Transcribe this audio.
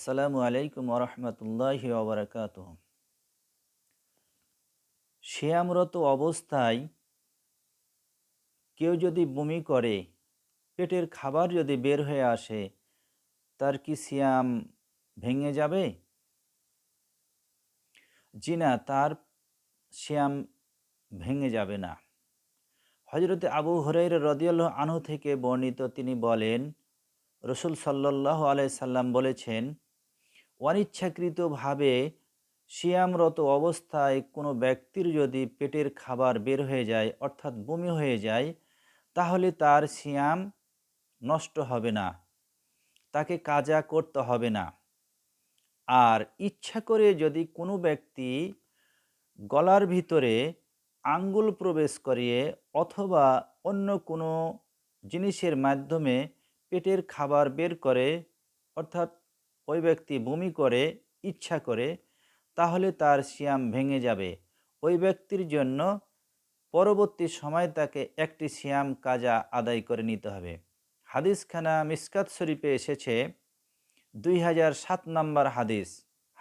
আসসালামু আলাইকুম ওরহমতুল্লাহি ওবরাকাতুহ। সিয়ামরত অবস্থায় কেউ যদি বমি করে, পেটের খাবার যদি বের হয়ে আসে, তার কি সিয়াম ভেঙে যাবে? জি না, তার সিয়াম ভেঙে যাবে না। হযরতে আবু হুরায়রা রাদিয়াল্লাহু আনহু থেকে বর্ণিত, তিনি বলেন, রাসূল সাল্লাল্লাহু আলাইহি সাল্লাম বলেছেন, অনিচ্ছাকৃতভাবে সিয়ামরত অবস্থায় কোনো ব্যক্তির যদি পেটের খাবার বের হয়ে যায়, অর্থাৎ বমি হয়ে যায়, তাহলে তার সিয়াম নষ্ট হবে না, তাকে কাজা করতে হবে না। আর ইচ্ছা করে যদি কোনো ব্যক্তি গলার ভিতরে আঙ্গুল প্রবেশ করিয়ে অথবা অন্য কোনো জিনিসের মাধ্যমে পেটের খাবার বের করে, অর্থাৎ ওই ব্যক্তি বমি করে ইচ্ছা করে, তাহলে তার সিয়াম ভেঙে যাবে। ওই ব্যক্তির জন্য পরবর্তী সময় তাকে একটি সিয়াম কাজা আদায় করে নিতে হবে। হাদিসখানা মিসকাত শরীফে এসেছে, 2007 নম্বর হাদিস।